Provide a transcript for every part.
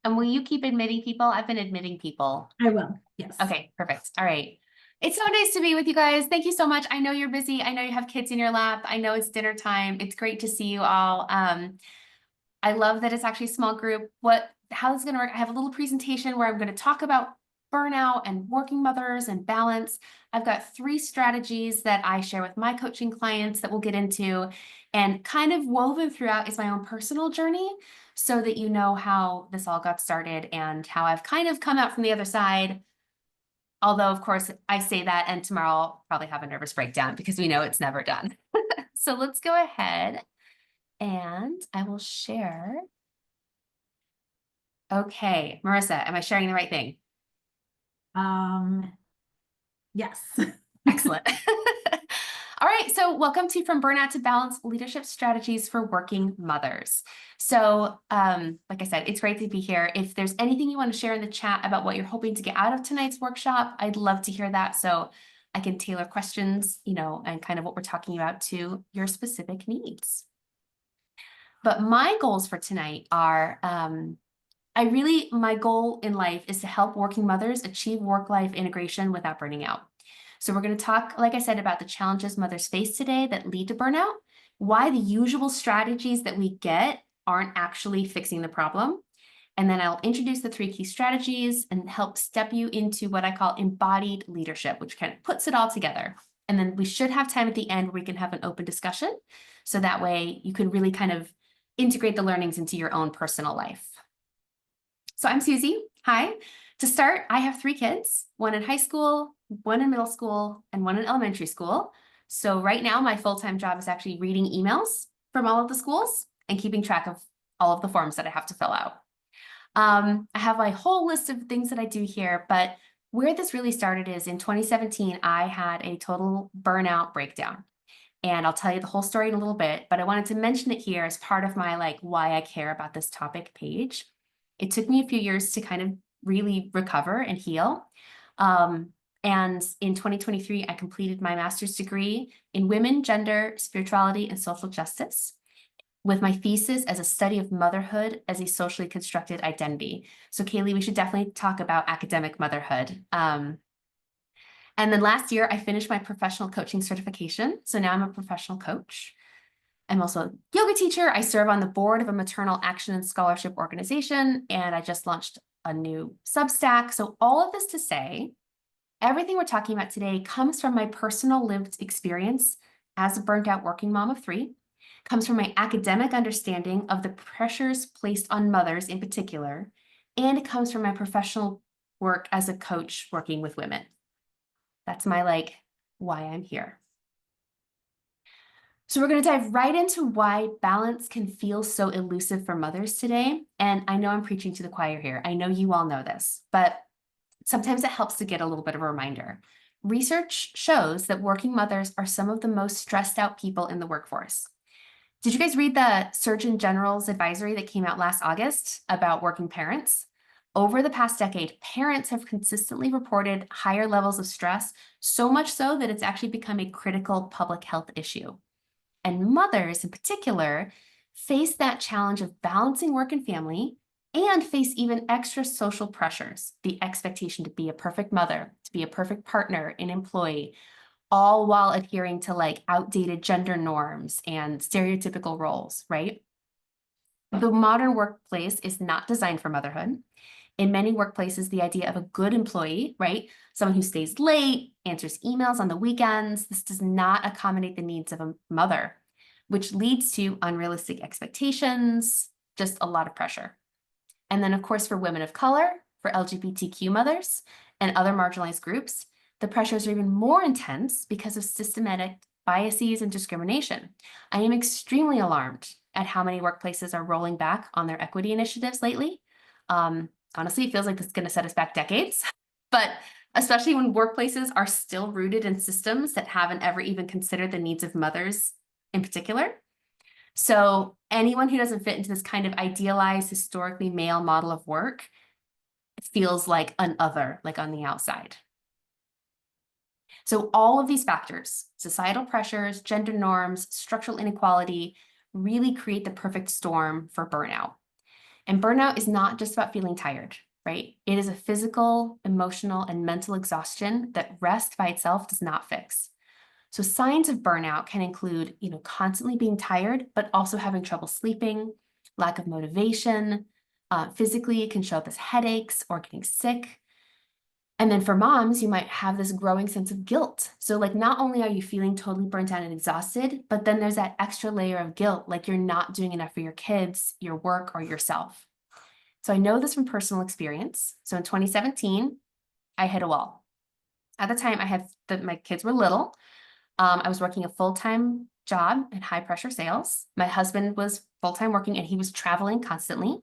And will you keep admitting people? I've been admitting people. I will. Yes. Okay, perfect. All right. It's so nice to be with you guys. Thank you so much. I know you're busy. I know you have kids in your lap. I know it's dinner time. It's great to see you all. I love that it's actually a small group. How this is going to work? I have a little presentation where I'm going to talk about burnout and working mothers and balance. I've got 3 strategies that I share with my coaching clients that we'll get into, and kind of woven throughout is my own personal journey so that you know how this all got started and how I've kind of come out from the other side. Although, of course, I say that and tomorrow I'll probably have a nervous breakdown because we know it's never done. So let's go ahead and I will share. Okay, Marissa, am I sharing the right thing? Yes. Excellent. All right, so welcome to From Burnout to Balance, Leadership Strategies for Working Mothers. So like I said, it's great to be here. If there's anything you want to share in the chat about what you're hoping to get out of tonight's workshop, I'd love to hear that so I can tailor questions, and kind of what we're talking about to your specific needs. But my goals for tonight are, my goal in life is to help working mothers achieve work-life integration without burning out. So we're going to talk, like I said, about the challenges mothers face today that lead to burnout, why the usual strategies that we get aren't actually fixing the problem. And then I'll introduce the 3 key strategies and help step you into what I call embodied leadership, which kind of puts it all together. And then we should have time at the end where we can have an open discussion. So that way you can really kind of integrate the learnings into your own personal life. So I'm Susie. Hi. To start, I have 3 kids, one in high school, one in middle school, and one in elementary school. So right now, my full-time job is actually reading emails from all of the schools and keeping track of all of the forms that I have to fill out. I have a whole list of things that I do here, but where this really started is in 2017, I had a total burnout breakdown. And I'll tell you the whole story in a little bit, but I wanted to mention it here as part of my why I care about this topic page. It took me a few years to kind of really recover and heal. And in 2023, I completed my master's degree in women, gender, spirituality, and social justice with my thesis as a study of motherhood as a socially constructed identity. So Kaylee, we should definitely talk about academic motherhood. And then last year, I finished my professional coaching certification. So now I'm a professional coach. I'm also a yoga teacher. I serve on the board of a maternal action and scholarship organization, and I just launched a new Substack. So all of this to say, everything we're talking about today comes from my personal lived experience as a burnt out working mom of 3, comes from my academic understanding of the pressures placed on mothers in particular, and it comes from my professional work as a coach working with women. That's my why I'm here. So we're going to dive right into why balance can feel so elusive for mothers today. And I know I'm preaching to the choir here. I know you all know this, but sometimes it helps to get a little bit of a reminder. Research shows that working mothers are some of the most stressed out people in the workforce. Did you guys read the Surgeon General's advisory that came out last August about working parents? Over the past decade, parents have consistently reported higher levels of stress, so much so that it's actually become a critical public health issue. And mothers in particular face that challenge of balancing work and family and face even extra social pressures, the expectation to be a perfect mother, to be a perfect partner, an employee, all while adhering to outdated gender norms and stereotypical roles, right? The modern workplace is not designed for motherhood. In many workplaces, the idea of a good employee, right? Someone who stays late, answers emails on the weekends, this does not accommodate the needs of a mother, which leads to unrealistic expectations, just a lot of pressure. And then, of course, for women of color, for LGBTQ mothers, and other marginalized groups, the pressures are even more intense because of systematic biases and discrimination. I am extremely alarmed at how many workplaces are rolling back on their equity initiatives lately. Honestly, it feels like this is going to set us back decades, but especially when workplaces are still rooted in systems that haven't ever even considered the needs of mothers in particular. So anyone who doesn't fit into this kind of idealized, historically male model of work feels like an other, like on the outside. So all of these factors, societal pressures, gender norms, structural inequality, really create the perfect storm for burnout. And burnout is not just about feeling tired, right? It is a physical, emotional, and mental exhaustion that rest by itself does not fix. So signs of burnout can include, constantly being tired, but also having trouble sleeping, lack of motivation. Physically, it can show up as headaches or getting sick. And then for moms, you might have this growing sense of guilt. So like not only are you feeling totally burnt out and exhausted, but then there's that extra layer of guilt, like you're not doing enough for your kids, your work, or yourself. So I know this from personal experience. So in 2017, I hit a wall. At the time, my kids were little. I was working a full-time job in high pressure sales. My husband was full-time working and he was traveling constantly.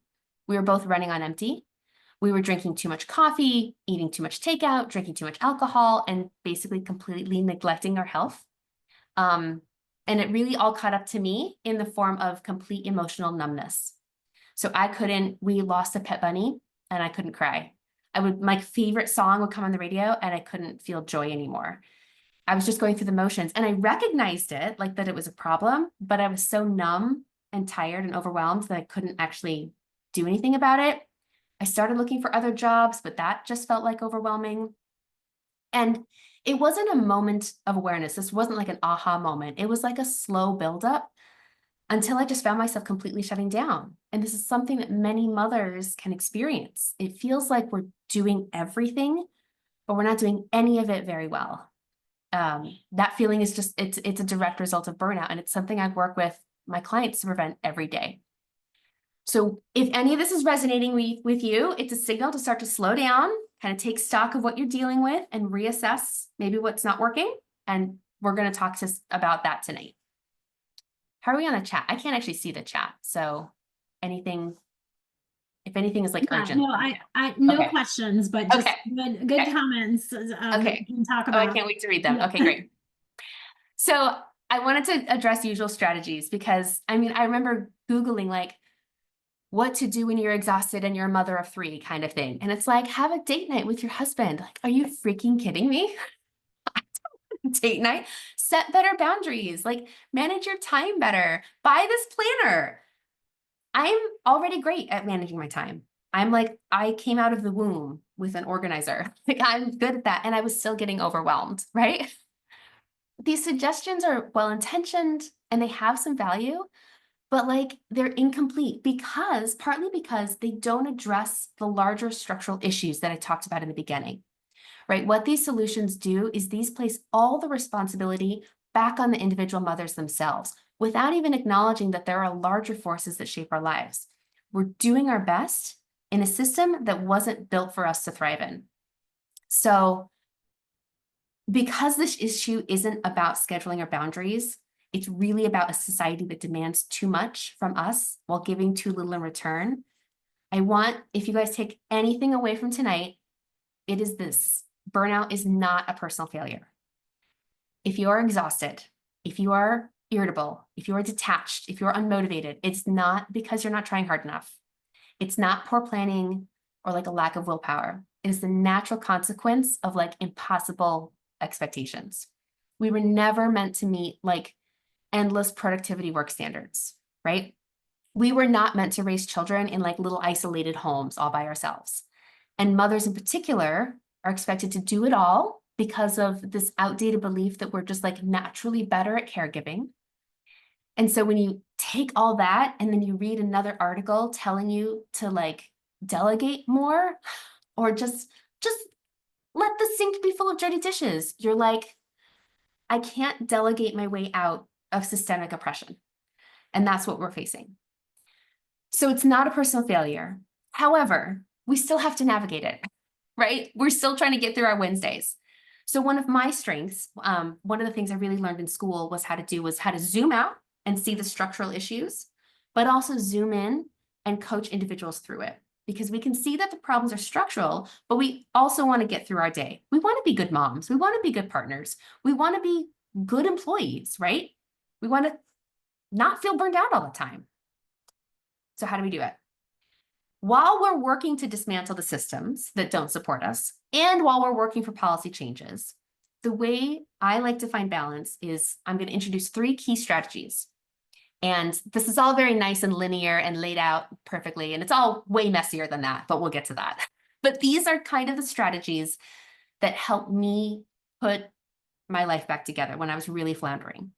We were both running on empty. We were drinking too much coffee, eating too much takeout, drinking too much alcohol, and basically completely neglecting our health. And it really all caught up to me in the form of complete emotional numbness. So we lost a pet bunny and I couldn't cry. My favorite song would come on the radio and I couldn't feel joy anymore. I was just going through the motions and I recognized it, like that it was a problem, but I was so numb and tired and overwhelmed that I couldn't actually do anything about it. I started looking for other jobs, but that just felt like overwhelming. And it wasn't a moment of awareness. This wasn't like an aha moment. It was like a slow buildup until I just found myself completely shutting down. And this is something that many mothers can experience. It feels like we're doing everything, but we're not doing any of it very well. That feeling is it's a direct result of burnout. And it's something I work with my clients to prevent every day. So if any of this is resonating with you, it's a signal to start to slow down, kind of take stock of what you're dealing with and reassess maybe what's not working. And we're going to talk about that tonight. How are we on the chat? I can't actually see the chat. So if anything is like urgent. No, no Okay. questions, but just Okay. good Okay. comments. Okay. We can talk I about. can't wait to read them. Yeah. Okay, great. So I wanted to address usual strategies because I remember Googling like what to do when you're exhausted and you're a mother of 3 kind of thing. And it's like, have a date night with your husband. Like, are you freaking kidding me? Date night, set better boundaries, like manage your time better, buy this planner. I'm already great at managing my time. I came out of the womb with an organizer. Like I'm good at that. And I was still getting overwhelmed, right? These suggestions are well-intentioned and they have some value, but like they're incomplete partly because they don't address the larger structural issues that I talked about in the beginning, right? What these solutions do is these place all the responsibility back on the individual mothers themselves without even acknowledging that there are larger forces that shape our lives. We're doing our best in a system that wasn't built for us to thrive in. So because this issue isn't about scheduling or boundaries, it's really about a society that demands too much from us while giving too little in return. If you guys take anything away from tonight, it is this: burnout is not a personal failure. If you are exhausted, if you are irritable, if you are detached, if you're unmotivated, it's not because you're not trying hard enough. It's not poor planning or like a lack of willpower. It is the natural consequence of like impossible expectations. We were never meant to meet like endless productivity work standards, right? We were not meant to raise children in like little isolated homes all by ourselves. And mothers in particular are expected to do it all because of this outdated belief that we're just like naturally better at caregiving. And so when you take all that and then you read another article telling you to like delegate more or just let the sink be full of dirty dishes, you're like, I can't delegate my way out of systemic oppression. And that's what we're facing. So it's not a personal failure. However, we still have to navigate it, right? We're still trying to get through our Wednesdays. So one of my strengths, one of the things I really learned in school was how to zoom out and see the structural issues, but also zoom in and coach individuals through it. Because we can see that the problems are structural, but we also want to get through our day. We want to be good moms. We want to be good partners. We want to be good employees, right? We want to not feel burned out all the time. So how do we do it? While we're working to dismantle the systems that don't support us, and while we're working for policy changes, the way I like to find balance is I'm going to introduce 3 key strategies. And this is all very nice and linear and laid out perfectly. And it's all way messier than that, but we'll get to that. But these are kind of the strategies that helped me put my life back together when I was really floundering.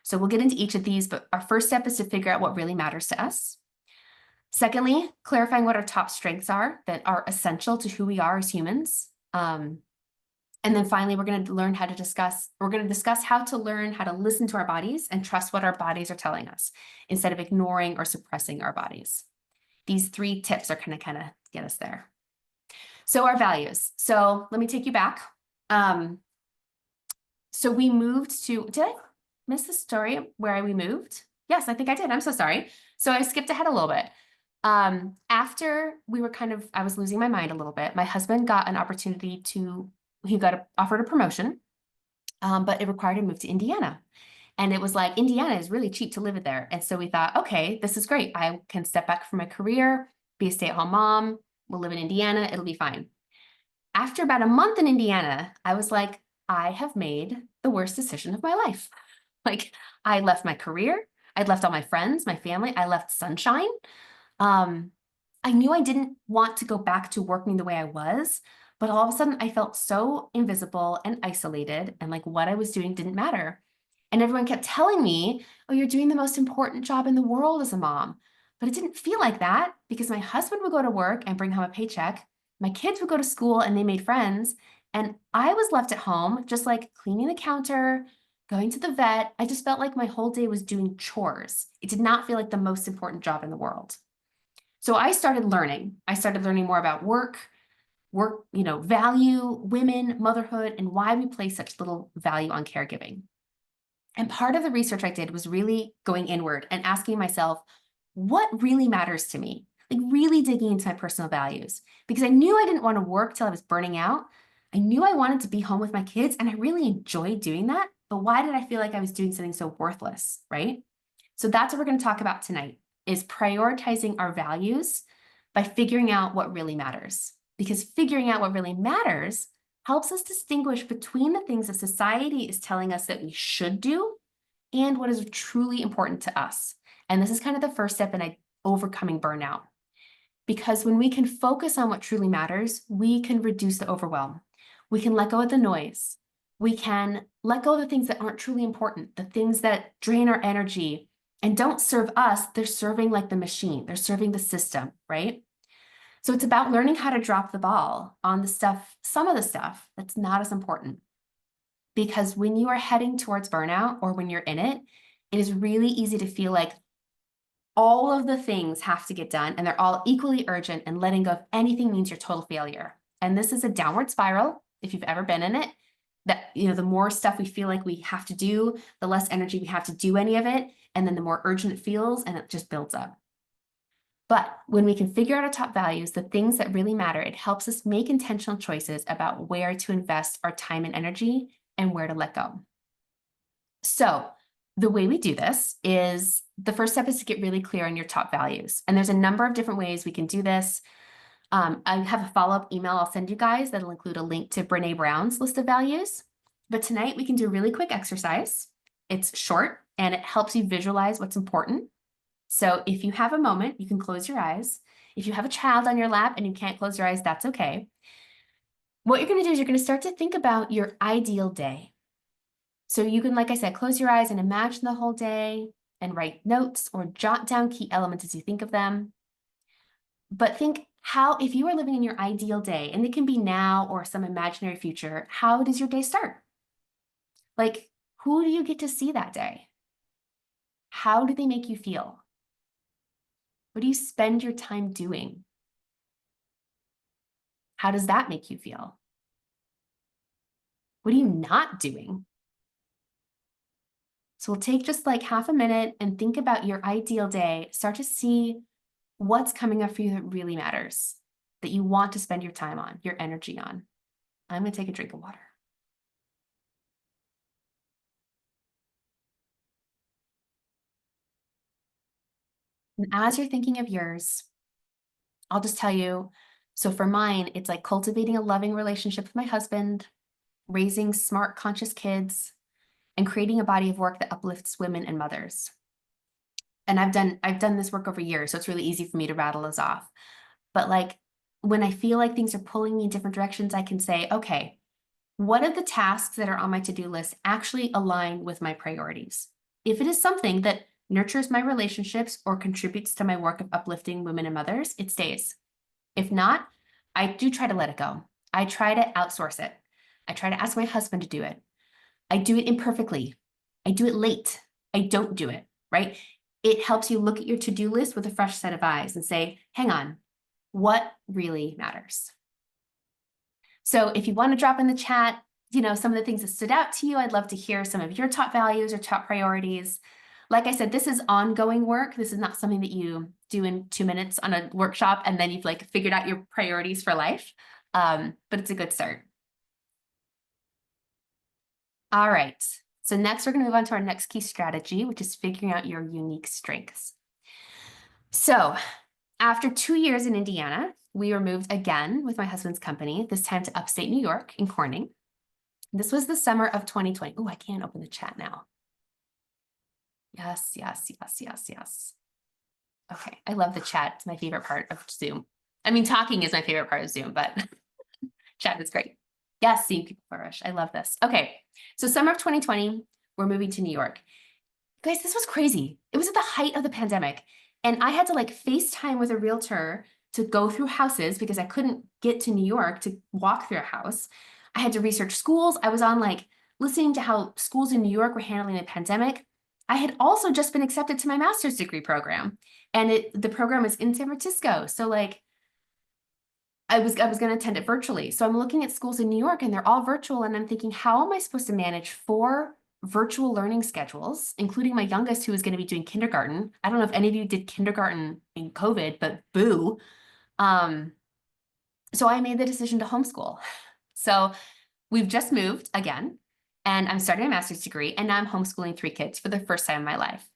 So we'll get into each of these, but our first step is to figure out what really matters to us. Secondly, clarifying what our top strengths are that are essential to who we are as humans. And then finally, we're going to discuss how to learn how to listen to our bodies and trust what our bodies are telling us instead of ignoring or suppressing our bodies. These 3 tips are going to kind of get us there. So our values. So let me take you back. So we moved to, did I miss the story where we moved? Yes, I think I did. I'm so sorry. So I skipped ahead a little bit. After we were I was losing my mind a little bit. My husband got an opportunity he got offered a promotion, but it required him to move to Indiana. And it was like, Indiana is really cheap to live there. And so we thought, okay, this is great. I can step back from my career, be a stay-at-home mom. We'll live in Indiana. It'll be fine. After about a month in Indiana, I was like, I have made the worst decision of my life. Like, I left my career. I'd left all my friends, my family. I left sunshine. I knew I didn't want to go back to working the way I was, but all of a sudden I felt so invisible and isolated, and like what I was doing didn't matter. And everyone kept telling me, oh, you're doing the most important job in the world as a mom. But it didn't feel like that because my husband would go to work and bring home a paycheck. My kids would go to school and they made friends. And I was left at home, just like cleaning the counter, going to the vet. I just felt like my whole day was doing chores. It did not feel like the most important job in the world. So I started learning. More about work, value, women, motherhood, and why we place such little value on caregiving. And part of the research I did was really going inward and asking myself, what really matters to me? Like really digging into my personal values, because I knew I didn't want to work till I was burning out. I knew I wanted to be home with my kids, and I really enjoyed doing that. But why did I feel like I was doing something so worthless, right? So that's what we're going to talk about tonight, is prioritizing our values by figuring out what really matters. Because figuring out what really matters helps us distinguish between the things that society is telling us that we should do and what is truly important to us. And this is kind of the first step in overcoming burnout. Because when we can focus on what truly matters, we can reduce the overwhelm. We can let go of the noise. We can let go of the things that aren't truly important, the things that drain our energy and don't serve us. They're serving like the machine. They're serving the system, right? So it's about learning how to drop the ball on some of the stuff that's not as important. Because when you are heading towards burnout or when you're in it, it is really easy to feel like all of the things have to get done and they're all equally urgent, and letting go of anything means you're total failure. And this is a downward spiral, if you've ever been in it, that, the more stuff we feel like we have to do, the less energy we have to do any of it. And then the more urgent it feels, and it just builds up. But when we can figure out our top values, the things that really matter, it helps us make intentional choices about where to invest our time and energy and where to let go. So the way we do this is, the first step is to get really clear on your top values. And there's a number of different ways we can do this. I have a follow-up email I'll send you guys that'll include a link to Brene Brown's list of values. But tonight we can do a really quick exercise. It's short and it helps you visualize what's important. So if you have a moment, you can close your eyes. If you have a child on your lap and you can't close your eyes, that's okay. What you're going to do is you're going to start to think about your ideal day. So you can, like I said, close your eyes and imagine the whole day and write notes or jot down key elements as you think of them. But think if you are living in your ideal day, and it can be now or some imaginary future, how does your day start? Like, who do you get to see that day? How do they make you feel? What do you spend your time doing? How does that make you feel? What are you not doing? So we'll take just like half a minute and think about your ideal day. Start to see what's coming up for you that really matters, that you want to spend your time on, your energy on. I'm going to take a drink of water. And as you're thinking of yours, I'll just tell you, so for mine, it's like cultivating a loving relationship with my husband, raising smart, conscious kids, and creating a body of work that uplifts women and mothers. And I've done this work over years, so it's really easy for me to rattle those off. But like when I feel like things are pulling me in different directions, I can say, okay, what of the tasks that are on my to-do list actually align with my priorities? If it is something that nurtures my relationships or contributes to my work of uplifting women and mothers, it stays. If not, I do try to let it go. I try to outsource it. I try to ask my husband to do it. I do it imperfectly. I do it late. I don't do it, right? It helps you look at your to-do list with a fresh set of eyes and say, hang on, what really matters? So if you want to drop in the chat, some of the things that stood out to you, I'd love to hear some of your top values or top priorities. Like I said, this is ongoing work. This is not something that you do in 2 minutes on a workshop and then you've like figured out your priorities for life. But it's a good start. All right. So next, we're going to move on to our next key strategy, which is figuring out your unique strengths. So after 2 years in Indiana, we were moved again with my husband's company, this time to upstate New York in Corning. This was the summer of 2020. Oh, I can't open the chat now. Yes, yes, yes, yes, yes. Okay, I love the chat. It's my favorite part of Zoom. I mean, talking is my favorite part of Zoom, but chat is great. Yes, seeing people flourish. I love this. Okay, so summer of 2020, we're moving to New York. Guys, this was crazy. It was at the height of the pandemic. And I had to like FaceTime with a realtor to go through houses because I couldn't get to New York to walk through a house. I had to research schools. I was on like listening to how schools in New York were handling the pandemic. I had also just been accepted to my master's degree program, and the program was in San Francisco. So like I was going to attend it virtually. So I'm looking at schools in New York and they're all virtual. And I'm thinking, how am I supposed to manage 4 virtual learning schedules, including my youngest who is going to be doing kindergarten? I don't know if any of you did kindergarten in COVID, but boo. So I made the decision to homeschool. So we've just moved again, and I'm starting a master's degree, and now I'm homeschooling 3 kids for the first time in my life.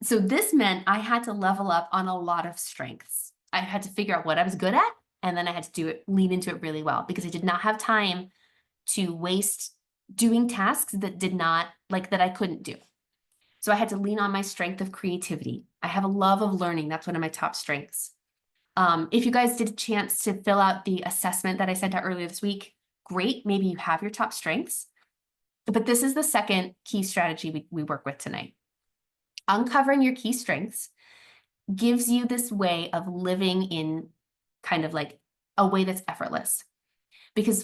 So this meant I had to level up on a lot of strengths. I had to figure out what I was good at, and then I had to lean into it really well because I did not have time to waste doing tasks that I couldn't do. So I had to lean on my strength of creativity. I have a love of learning. That's one of my top strengths. If you guys did a chance to fill out the assessment that I sent out earlier this week, great. Maybe you have your top strengths. But this is the second key strategy we work with tonight. Uncovering your key strengths gives you this way of living in kind of like a way that's effortless. Because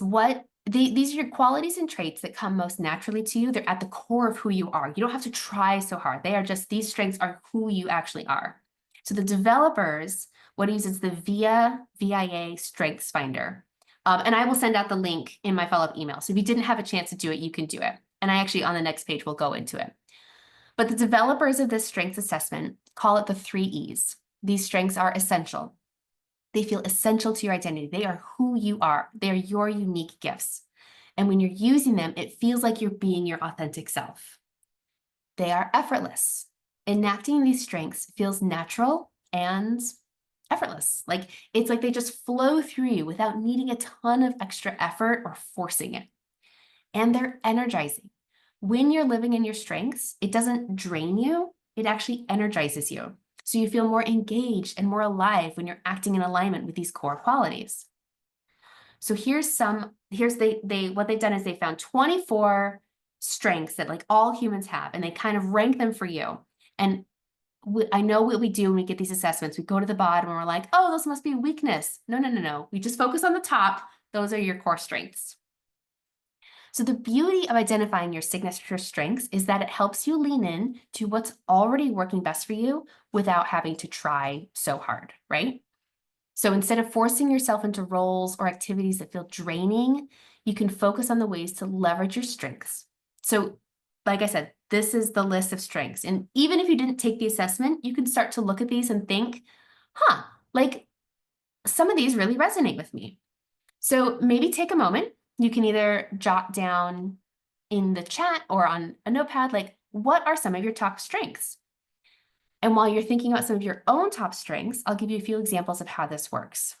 these are your qualities and traits that come most naturally to you. They're at the core of who you are. You don't have to try so hard. These strengths are who you actually are. So the developers, what it uses is the VIA Strengths Finder. And I will send out the link in my follow-up email. So if you didn't have a chance to do it, you can do it. And I actually, on the next page, will go into it. But the developers of this strengths assessment call it the 3 E's. These strengths are essential. They feel essential to your identity. They are who you are. They are your unique gifts. And when you're using them, it feels like you're being your authentic self. They are effortless. Enacting these strengths feels natural and effortless. It's like they just flow through you without needing a ton of extra effort or forcing it. And they're energizing. When you're living in your strengths, it doesn't drain you. It actually energizes you. So you feel more engaged and more alive when you're acting in alignment with these core qualities. So what they've done is they found 24 strengths that like all humans have, and they kind of rank them for you. And I know what we do when we get these assessments. We go to the bottom and we're like, oh, those must be weakness. No. We just focus on the top. Those are your core strengths. So the beauty of identifying your signature strengths is that it helps you lean in to what's already working best for you without having to try so hard, right? So instead of forcing yourself into roles or activities that feel draining, you can focus on the ways to leverage your strengths. So like I said, this is the list of strengths. And even if you didn't take the assessment, you can start to look at these and think, like some of these really resonate with me. So maybe take a moment. You can either jot down in the chat or on a notepad, like, what are some of your top strengths? And while you're thinking about some of your own top strengths, I'll give you a few examples of how this works.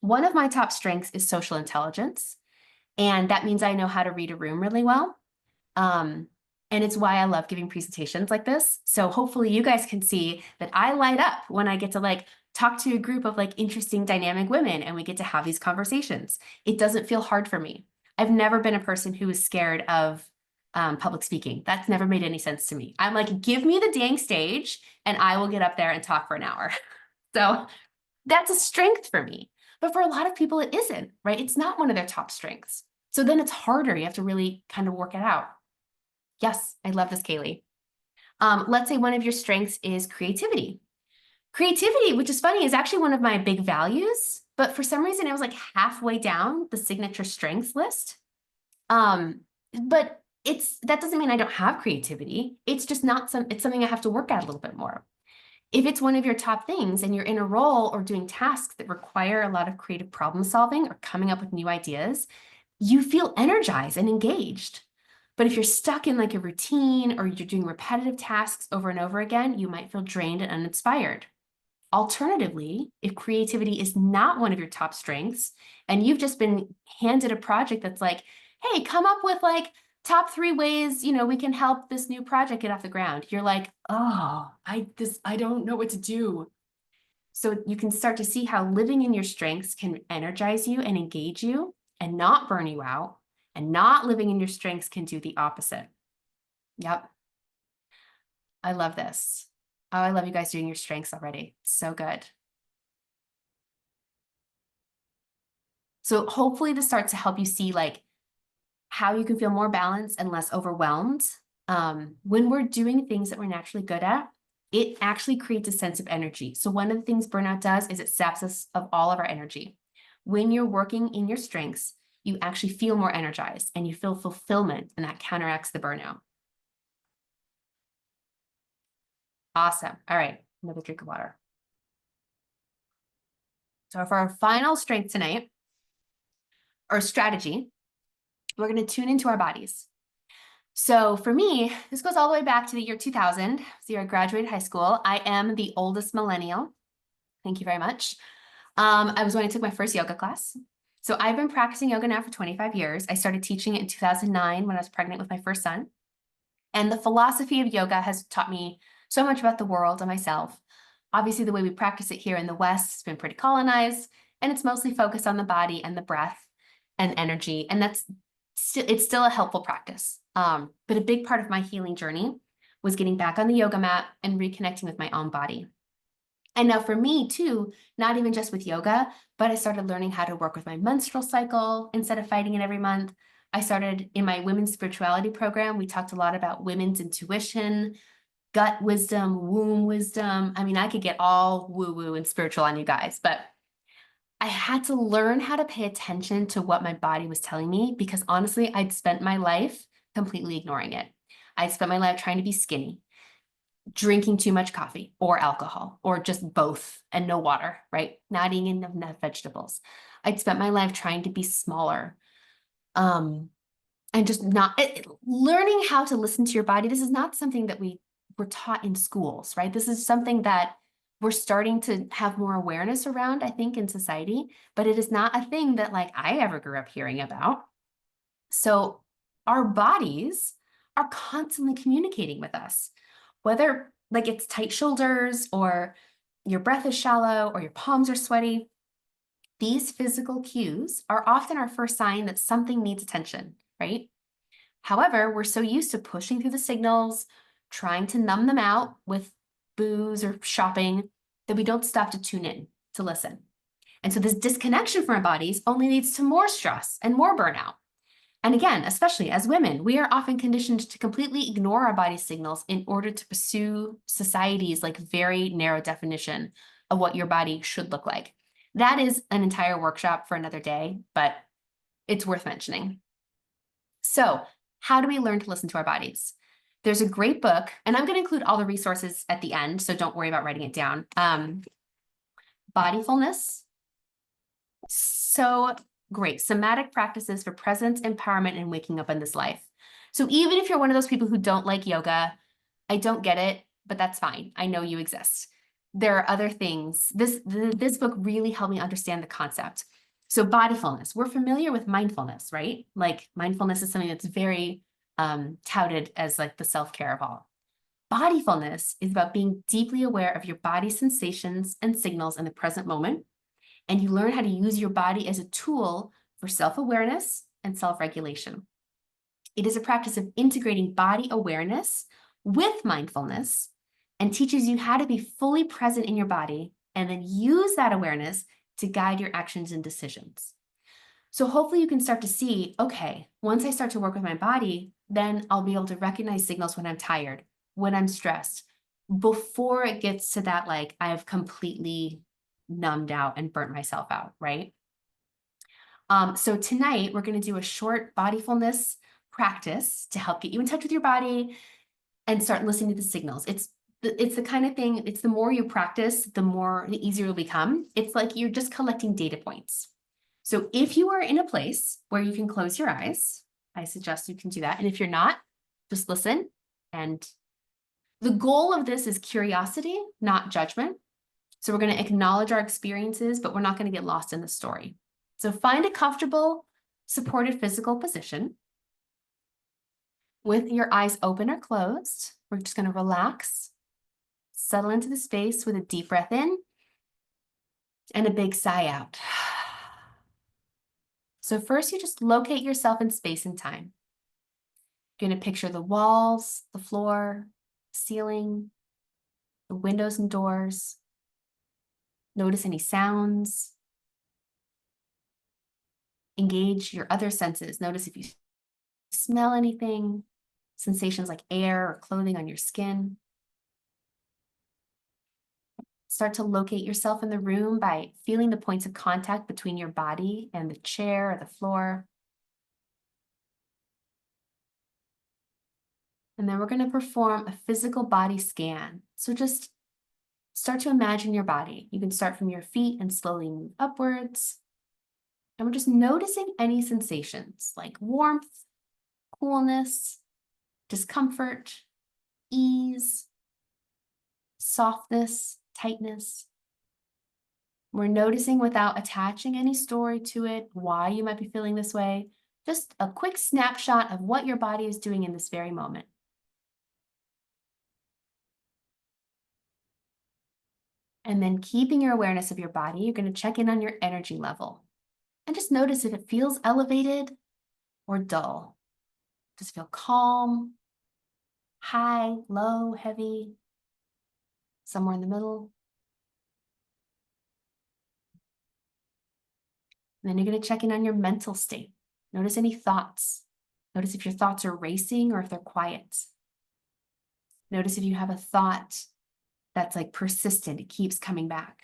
One of my top strengths is social intelligence, and that means I know how to read a room really well. And it's why I love giving presentations like this. So hopefully you guys can see that I light up when I get to like talk to a group of like interesting dynamic women and we get to have these conversations. It doesn't feel hard for me. I've never been a person who is scared of public speaking. That's never made any sense to me. I'm like, give me the dang stage and I will get up there and talk for an hour. So that's a strength for me. But for a lot of people, it isn't, right? It's not one of their top strengths. So then it's harder. You have to really kind of work it out. Yes, I love this, Kaylee. Let's say one of your strengths is creativity. Creativity, which is funny, is actually one of my big values, but for some reason it was like halfway down the signature strengths list. But that doesn't mean I don't have creativity. It's just not it's something I have to work at a little bit more. If it's one of your top things and you're in a role or doing tasks that require a lot of creative problem solving or coming up with new ideas, you feel energized and engaged. But if you're stuck in like a routine or you're doing repetitive tasks over and over again, you might feel drained and uninspired. Alternatively, if creativity is not one of your top strengths and you've just been handed a project that's like, hey, come up with like top 3 ways, we can help this new project get off the ground. You're like, oh, I don't know what to do. So you can start to see how living in your strengths can energize you and engage you and not burn you out. And not living in your strengths can do the opposite. Yep. I love this. Oh, I love you guys doing your strengths already. So good. So hopefully this starts to help you see like how you can feel more balanced and less overwhelmed. When we're doing things that we're naturally good at, it actually creates a sense of energy. So one of the things burnout does is it saps us of all of our energy. When you're working in your strengths, you actually feel more energized and you feel fulfillment, and that counteracts the burnout. Awesome. All right, another drink of water. So for our final strength tonight, or strategy, we're going to tune into our bodies. So for me, this goes all the way back to the year 2000, the year I graduated high school. I am the oldest millennial. Thank you very much. I was when I took my first yoga class. So I've been practicing yoga now for 25 years. I started teaching it in 2009 when I was pregnant with my first son. And the philosophy of yoga has taught me so much about the world and myself. Obviously, the way we practice it here in the West has been pretty colonized, and it's mostly focused on the body and the breath and energy. And it's still a helpful practice. But a big part of my healing journey was getting back on the yoga mat and reconnecting with my own body. And now for me too, not even just with yoga, but I started learning how to work with my menstrual cycle instead of fighting it every month. I started in my women's spirituality program. We talked a lot about women's intuition, gut wisdom, womb wisdom. I mean, I could get all woo-woo and spiritual on you guys, but I had to learn how to pay attention to what my body was telling me because honestly, I'd spent my life completely ignoring it. I spent my life trying to be skinny, drinking too much coffee or alcohol or just both and no water, right? Not eating enough vegetables. I'd spent my life trying to be smaller. And just not learning how to listen to your body. This is not something that we were taught in schools, right? This is something that we're starting to have more awareness around, I think, in society, but it is not a thing that like I ever grew up hearing about. So our bodies are constantly communicating with us, whether like it's tight shoulders or your breath is shallow or your palms are sweaty. These physical cues are often our first sign that something needs attention, right? However, we're so used to pushing through the signals, trying to numb them out with booze or shopping, that we don't stop to tune in, to listen. And so this disconnection from our bodies only leads to more stress and more burnout. And again, especially as women, we are often conditioned to completely ignore our body signals in order to pursue society's like very narrow definition of what your body should look like. That is an entire workshop for another day, but it's worth mentioning. So how do we learn to listen to our bodies? There's a great book, and I'm going to include all the resources at the end, so don't worry about writing it down. Bodyfulness. So great. Somatic practices for presence, empowerment, and waking up in this life. So even if you're one of those people who don't like yoga, I don't get it, but that's fine. I know you exist. There are other things. This book really helped me understand the concept. So bodyfulness, we're familiar with mindfulness, right? Like mindfulness is something that's very touted as like the self-care of all. Bodyfulness is about being deeply aware of your body's sensations and signals in the present moment, and you learn how to use your body as a tool for self-awareness and self-regulation. It is a practice of integrating body awareness with mindfulness and teaches you how to be fully present in your body and then use that awareness to guide your actions and decisions. So hopefully you can start to see, okay, once I start to work with my body, then I'll be able to recognize signals when I'm tired, when I'm stressed, before it gets to that, like I've completely numbed out and burnt myself out, right? So tonight we're going to do a short bodyfulness practice to help get you in touch with your body and start listening to the signals. It's the kind of thing, it's the more you practice, the easier it'll become. It's like you're just collecting data points. So if you are in a place where you can close your eyes, I suggest you can do that. And if you're not, just listen. And the goal of this is curiosity, not judgment. So we're going to acknowledge our experiences, but we're not going to get lost in the story. So find a comfortable, supported physical position with your eyes open or closed. We're just going to relax, settle into the space with a deep breath in and a big sigh out. So first, you just locate yourself in space and time. You're going to picture the walls, the floor, ceiling, the windows and doors. Notice any sounds. Engage your other senses. Notice if you smell anything, sensations like air or clothing on your skin. Start to locate yourself in the room by feeling the points of contact between your body and the chair or the floor. And then we're going to perform a physical body scan. So just start to imagine your body. You can start from your feet and slowly move upwards. And we're just noticing any sensations like warmth, coolness, discomfort, ease, softness, tightness. We're noticing without attaching any story to it, why you might be feeling this way. Just a quick snapshot of what your body is doing in this very moment. And then keeping your awareness of your body, you're going to check in on your energy level. And just notice if it feels elevated or dull. Does it feel calm, high, low, heavy, somewhere in the middle? And then you're going to check in on your mental state. Notice any thoughts. Notice if your thoughts are racing or if they're quiet. Notice if you have a thought that's like persistent, it keeps coming back.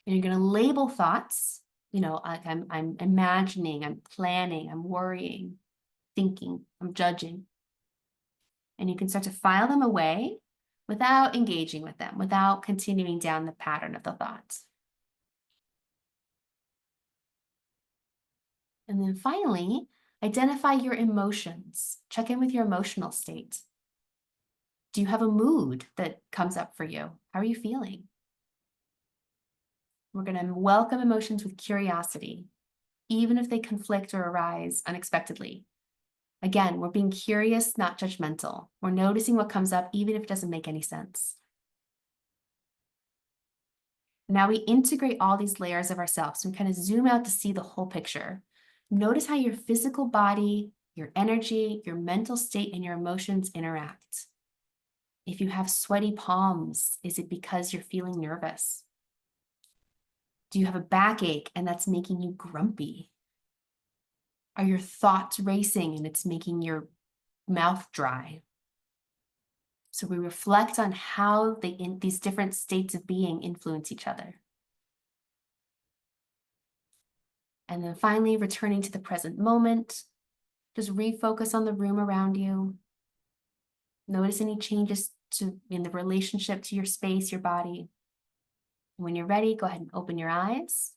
And you're going to label thoughts, like I'm imagining, I'm planning, I'm worrying, thinking, I'm judging. And you can start to file them away without engaging with them, without continuing down the pattern of the thoughts. And then finally, identify your emotions. Check in with your emotional state. Do you have a mood that comes up for you? How are you feeling? We're going to welcome emotions with curiosity, even if they conflict or arise unexpectedly. Again, we're being curious, not judgmental. We're noticing what comes up, even if it doesn't make any sense. Now we integrate all these layers of ourselves. We kind of zoom out to see the whole picture. Notice how your physical body, your energy, your mental state, and your emotions interact. If you have sweaty palms, is it because you're feeling nervous? Do you have a backache and that's making you grumpy? Are your thoughts racing and it's making your mouth dry? So we reflect on how these different states of being influence each other. And then finally, returning to the present moment, just refocus on the room around you. Notice any changes in the relationship to your space, your body. When you're ready, go ahead and open your eyes.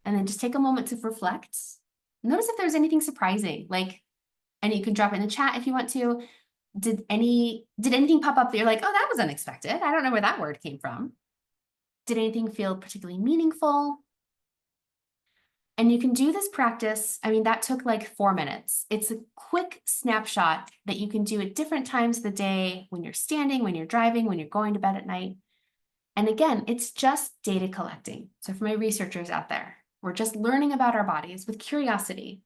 And then just take a moment to reflect. Notice if there's anything surprising, and you can drop it in the chat if you want to. Did anything pop up that you're like, oh, that was unexpected. I don't know where that word came from. Did anything feel particularly meaningful? And you can do this practice. I mean, that took like 4 minutes. It's a quick snapshot that you can do at different times of the day, when you're standing, when you're driving, when you're going to bed at night. And again, it's just data collecting. So for my researchers out there, we're just learning about our bodies with curiosity.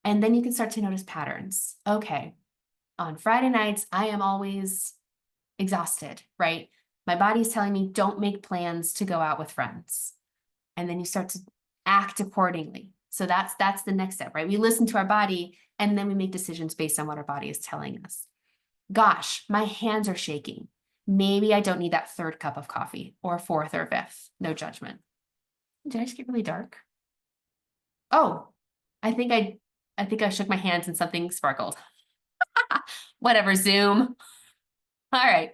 And then you can start to notice patterns. Okay, on Friday nights, I am always exhausted, right? My body is telling me don't make plans to go out with friends. And then you start to act accordingly. So that's the next step, right? We listen to our body and then we make decisions based on what our body is telling us. Gosh, my hands are shaking. Maybe I don't need that third cup of coffee or fourth or fifth. No judgment. Did I just get really dark? Oh, I think I shook my hands and something sparkled. Whatever, Zoom. All right.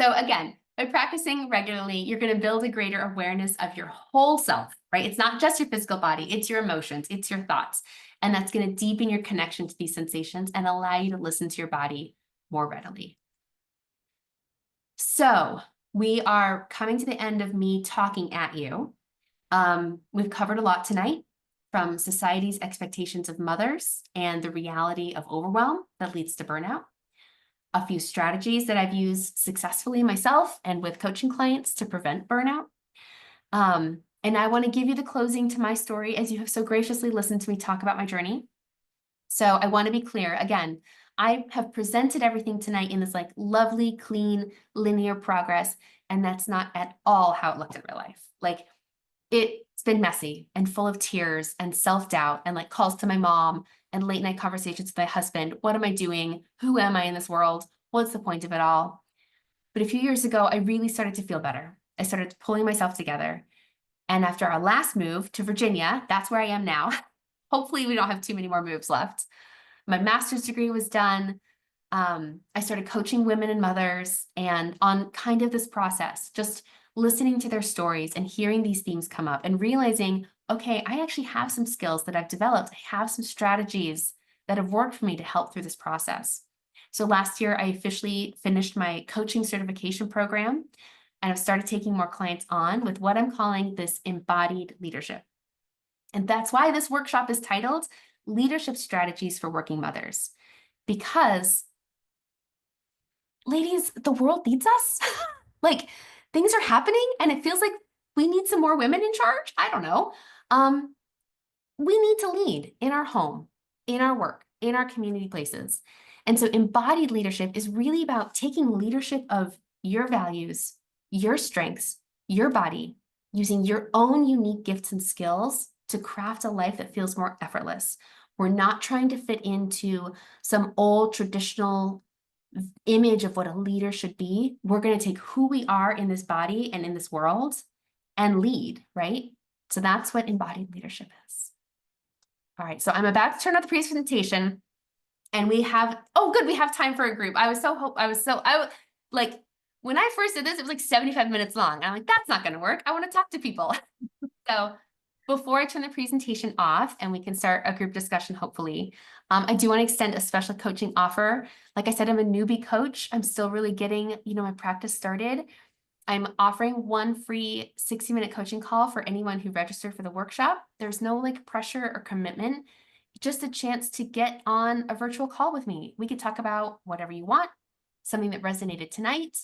So again, by practicing regularly, you're going to build a greater awareness of your whole self, right? It's not just your physical body, it's your emotions, it's your thoughts. And that's going to deepen your connection to these sensations and allow you to listen to your body more readily. So we are coming to the end of me talking at you. We've covered a lot tonight, from society's expectations of mothers and the reality of overwhelm that leads to burnout. A few strategies that I've used successfully myself and with coaching clients to prevent burnout. And I want to give you the closing to my story, as you have so graciously listened to me talk about my journey. So I want to be clear again. I have presented everything tonight in this like lovely, clean, linear progress, and that's not at all how it looked in real life. Like, it's been messy and full of tears and self-doubt and like calls to my mom and late night conversations with my husband. What am I doing? Who am I in this world? What's the point of it all? But a few years ago, I really started to feel better. I started pulling myself together. And after our last move to Virginia, that's where I am now. Hopefully we don't have too many more moves left. My master's degree was done. I started coaching women and mothers, and on kind of this process, just listening to their stories and hearing these themes come up and realizing, okay, I actually have some skills that I've developed. I have some strategies that have worked for me to help through this process. So last year, I officially finished my coaching certification program, and I've started taking more clients on with what I'm calling this embodied leadership. And that's why this workshop is titled Leadership Strategies for Working Mothers, because ladies, the world needs us. Like, things are happening and it feels like we need some more women in charge. I don't know. We need to lead in our home, in our work, in our community places. And so embodied leadership is really about taking leadership of your values, your strengths, your body, using your own unique gifts and skills to craft a life that feels more effortless. We're not trying to fit into some old traditional image of what a leader should be. We're going to take who we are in this body and in this world and lead, right? So that's what embodied leadership is. All right, so I'm about to turn on the presentation, and we have, oh good, we have time for a group. I was like, when I first did this, it was like 75 minutes long. And I'm like, that's not gonna work. I wanna talk to people. So before I turn the presentation off and we can start a group discussion, hopefully, I do want to extend a special coaching offer. Like I said, I'm a newbie coach. I'm still really getting, my practice started. I'm offering one free 60-minute coaching call for anyone who registered for the workshop. There's no like pressure or commitment, just a chance to get on a virtual call with me. We could talk about whatever you want, something that resonated tonight,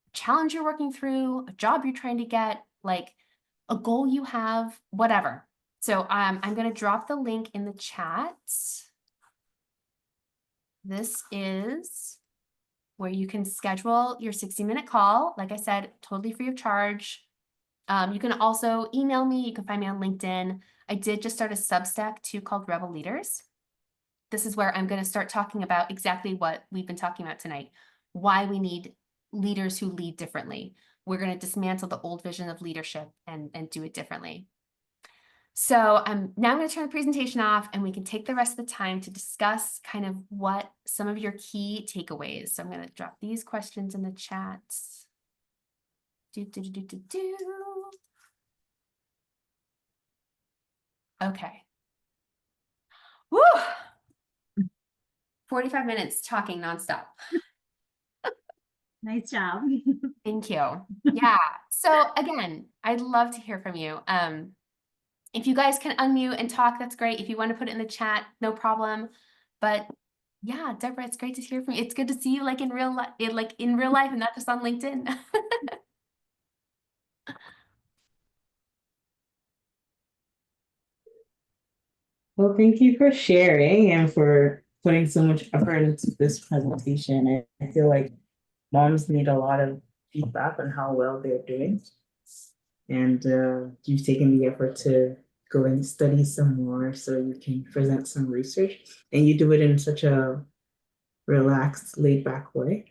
a challenge you're working through, a job you're trying to get, like a goal you have, whatever. So I'm going to drop the link in the chat. This is where you can schedule your 60-minute call. Like I said, totally free of charge. You can also email me. You can find me on LinkedIn. I did just start a Substack too called Rebel Leaders. This is where I'm going to start talking about exactly what we've been talking about tonight, why we need leaders who lead differently. We're going to dismantle the old vision of leadership and do it differently. So now I'm going to turn the presentation off, and we can take the rest of the time to discuss kind of what some of your key takeaways. So I'm going to drop these questions in the chat. Okay. Woo! 45 minutes talking nonstop. Nice job. Thank you. Yeah. So again, I'd love to hear from you. If you guys can unmute and talk, that's great. If you want to put it in the chat, no problem. But yeah, Deborah, it's great to hear from you. It's good to see you like in real life, and not just on LinkedIn. Well, thank you for sharing and for putting so much effort into this presentation. I feel like moms need a lot of feedback on how well they're doing. And you've taken the effort to go and study some more so you can present some research. And you do it in such a relaxed, laid back way.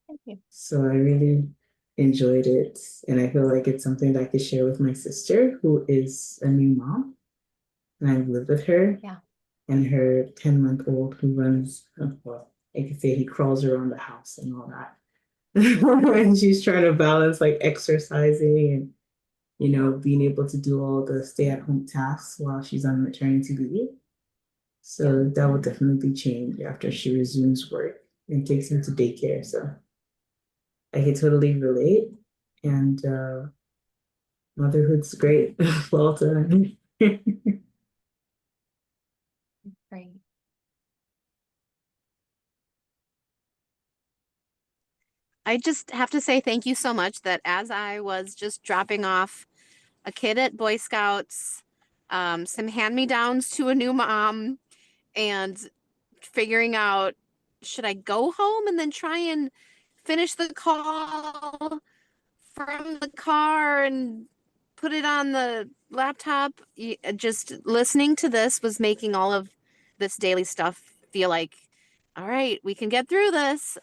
Thank you. So I really enjoyed it. And I feel like it's something that I could share with my sister, who is a new mom. And I've lived with her. Yeah. And her 10-month-old who runs, well, I could say he crawls around the house and all that. And she's trying to balance like exercising and, being able to do all the stay-at-home tasks while she's on maternity leave. So that will definitely change after she resumes work and takes him to daycare. So I can totally relate. And motherhood's great. Well done. Great. I just have to say thank you so much that as I was just dropping off a kid at Boy Scouts, some hand-me-downs to a new mom, and figuring out, should I go home and then try and finish the call from the car and put it on the laptop? Just listening to this was making all of this daily stuff feel like, all right, we can get through this.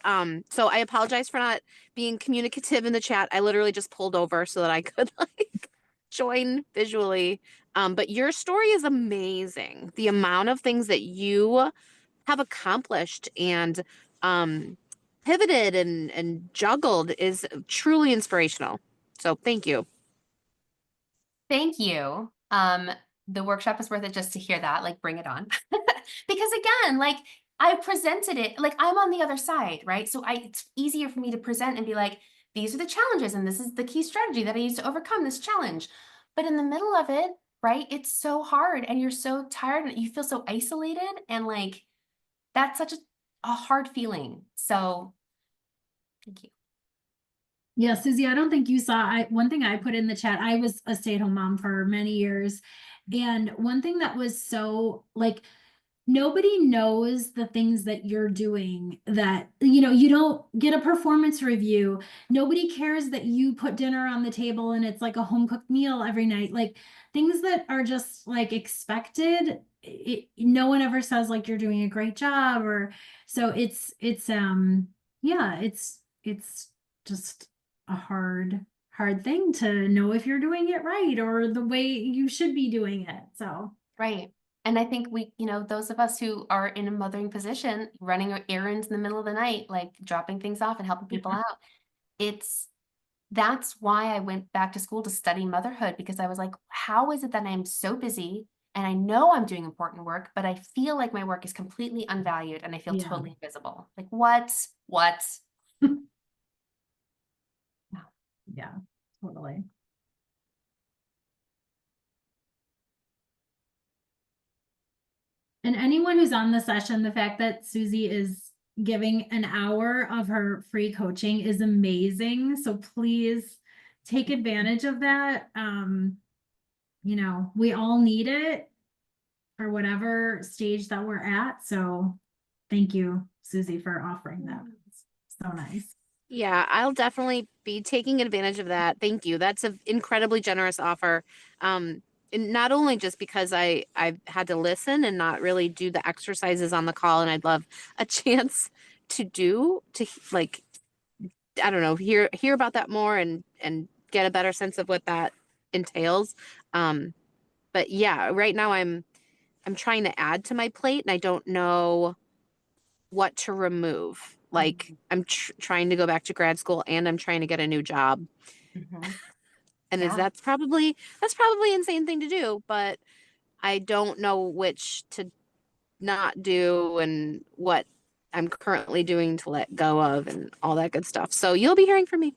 So I apologize for not being communicative in the chat. I literally just pulled over so that I could like join visually. But your story is amazing. The amount of things that you have accomplished and pivoted and juggled is truly inspirational. So thank you. Thank you. The workshop is worth it just to hear that, like bring it on. Because again, like I presented it, like I'm on the other side, right? So it's easier for me to present and be like, these are the challenges and this is the key strategy that I use to overcome this challenge. But in the middle of it, right, it's so hard and you're so tired and you feel so isolated and like that's such a hard feeling. So thank you. Yeah, Susie, I don't think you saw, one thing I put in the chat, I was a stay-at-home mom for many years. And one thing that was so like, nobody knows the things that you're doing that, you don't get a performance review. Nobody cares that you put dinner on the table and it's like a home cooked meal every night. Like things that are just like expected. No one ever says like you're doing a great job or so yeah, it's just a hard thing to know if you're doing it right or the way you should be doing it. So right. And I think we, those of us who are in a mothering position, running errands in the middle of the night, like dropping things off and helping people out, that's why I went back to school to study motherhood, because I was like, how is it that I'm so busy and I know I'm doing important work, but I feel like my work is completely unvalued and I feel totally invisible. Like what? Yeah, totally. And anyone who's on the session, the fact that Susie is giving an hour of her free coaching is amazing. So please take advantage of that. We all need it for whatever stage that we're at. So thank you, Susie, for offering that. It's so nice. Yeah, I'll definitely be taking advantage of that. Thank you. That's an incredibly generous offer. And not only just because I've had to listen and not really do the exercises on the call, and I'd love a chance to like, I don't know, hear about that more and get a better sense of what that entails. But yeah, right now I'm trying to add to my plate and I don't know what to remove. Like I'm trying to go back to grad school and I'm trying to get a new job. And that's probably insane thing to do, but I don't know which to not do and what I'm currently doing to let go of and all that good stuff. So you'll be hearing from me.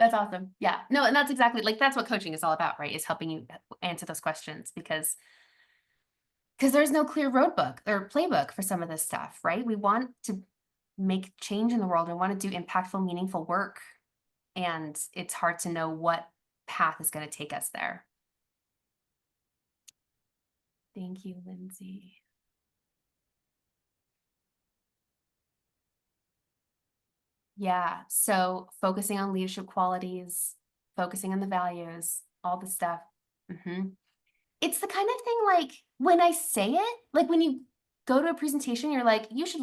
That's awesome. Yeah. No, and that's exactly like that's what coaching is all about, right? Is helping you answer those questions because there's no clear road book or playbook for some of this stuff, right? We want to make change in the world and want to do impactful, meaningful work. And it's hard to know what path is going to take us there. Thank you, Lindsay. Yeah, so focusing on leadership qualities, focusing on the values, all the stuff. It's the kind of thing like when I say it, like when you go to a presentation, you're like, you should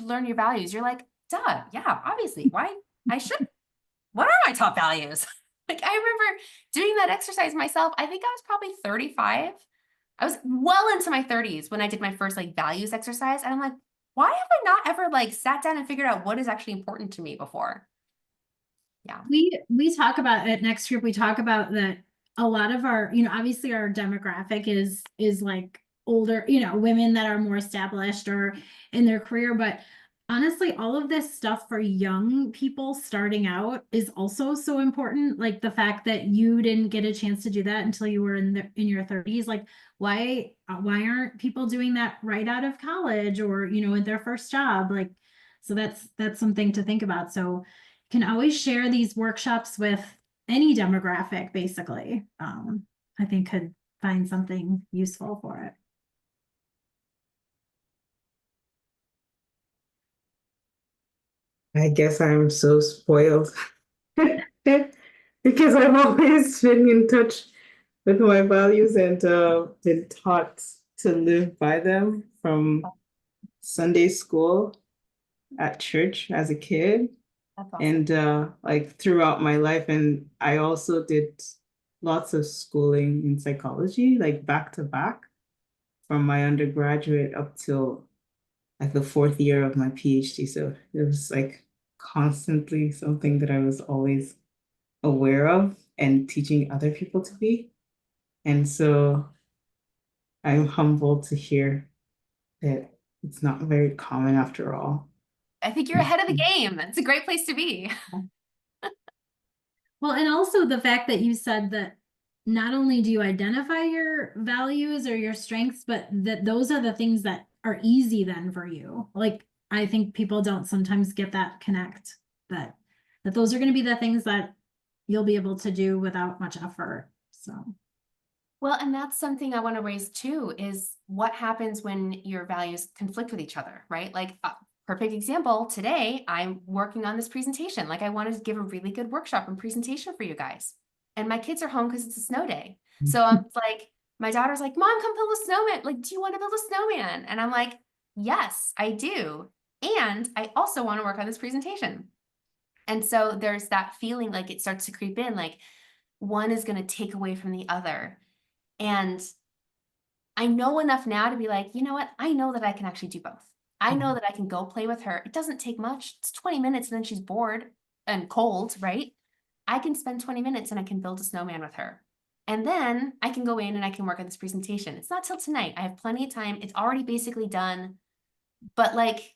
learn your values. You're like, duh, yeah, obviously. Why? I should. What are my top values? Like I remember doing that exercise myself. I think I was probably 35. I was well into my 30s when I did my first like values exercise. And I'm like, why have I not ever like sat down and figured out what is actually important to me before? Yeah. We talk about at Next Group, we talk about that a lot of our, obviously our demographic is like older, women that are more established or in their career, but honestly, all of this stuff for young people starting out is also so important. Like the fact that you didn't get a chance to do that until you were in your 30s. Like why aren't people doing that right out of college or, in their first job? Like, so that's something to think about. So can always share these workshops with any demographic, basically. I think could find something useful for it. I guess I'm so spoiled because I've always been in touch with my values and been taught to live by them from Sunday school at church as a kid That's awesome. and like throughout my life. And I also did lots of schooling in psychology, like back to back from my undergraduate up till like the fourth year of my PhD. So it was like constantly something that I was always aware of and teaching other people to be. And so I'm humbled to hear that it's not very common after all. I think you're ahead of the game. It's a great place to be. Well, and also the fact that you said that not only do you identify your values or your strengths, but that those are the things that are easy then for you. Like I think people don't sometimes get that connect that those are going to be the things that you'll be able to do without much effort. So Well, and that's something I want to raise too, is what happens when your values conflict with each other, right? Like perfect example, today I'm working on this presentation. Like I wanted to give a really good workshop and presentation for you guys. And my kids are home because it's a snow day. So I'm like, my daughter's like, Mom, come build a snowman. Like, do you want to build a snowman? And I'm like, yes, I do. And I also want to work on this presentation. And so there's that feeling like it starts to creep in, like one is going to take away from the other. And I know enough now to be like, you know what? I know that I can actually do both. I know that I can go play with her. It doesn't take much. It's 20 minutes and then she's bored and cold, right? I can spend 20 minutes and I can build a snowman with her. And then I can go in and I can work on this presentation. It's not till tonight. I have plenty of time. It's already basically done. But like,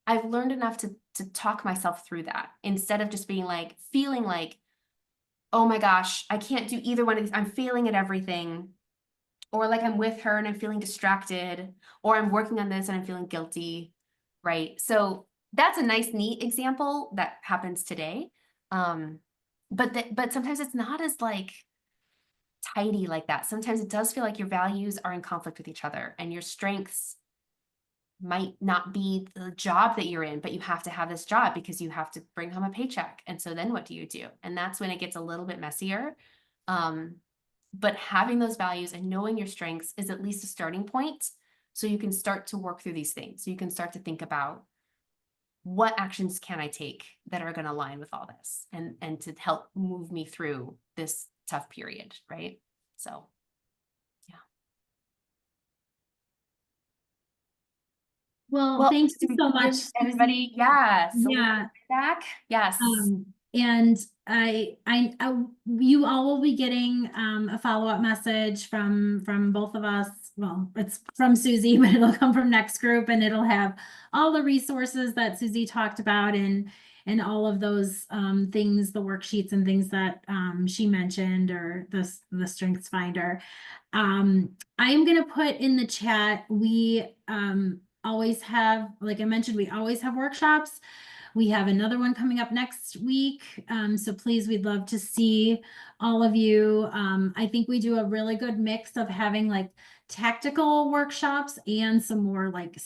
I've learned enough to talk myself through that instead of just being like, feeling like, oh my gosh, I can't do either one of these. I'm failing at everything. Or like I'm with her and I'm feeling distracted, or I'm working on this and I'm feeling guilty, right? So that's a nice, neat example that happens today. But sometimes it's not as like tidy like that. Sometimes it does feel like your values are in conflict with each other and your strengths might not be the job that you're in, but you have to have this job because you have to bring home a paycheck. And so then what do you do? And that's when it gets a little bit messier. But having those values and knowing your strengths is at least a starting point. So you can start to work through these things. So you can start to think about what actions can I take that are going to align with all this and to help move me through this tough period, right? So, yeah. well thank you so much, everybody. Yeah. So yeah. Back. Yes. And I you all will be getting a follow-up message from both of us. Well, it's from Susie, but it'll come from Next Group and it'll have all the resources that Susie talked about and all of those things, the worksheets and things that she mentioned, or the Strengths Finder. I am going to put in the chat, we always have, like I mentioned, we always have workshops. We have another one coming up next week. So please, we'd love to see all of you. I think we do a really good mix of having like tactical workshops and some more like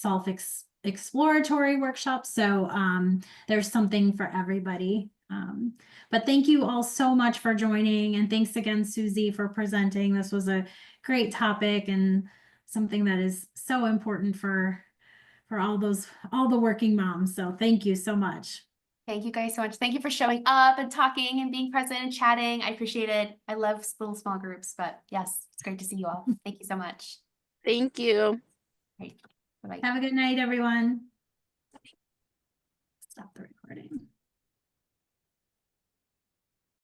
exploratory workshops. So there's something for everybody. But thank you all so much for joining. And thanks again, Susie, for presenting. This was a great topic and something that is so important for all the working moms. So thank you so much. Thank you guys so much. Thank you for showing up and talking and being present and chatting. I appreciate it. I love little small groups, but yes, it's great to see you all. Thank you so much. Thank you. Great. Bye-bye. Have a good night, everyone. Stop the recording.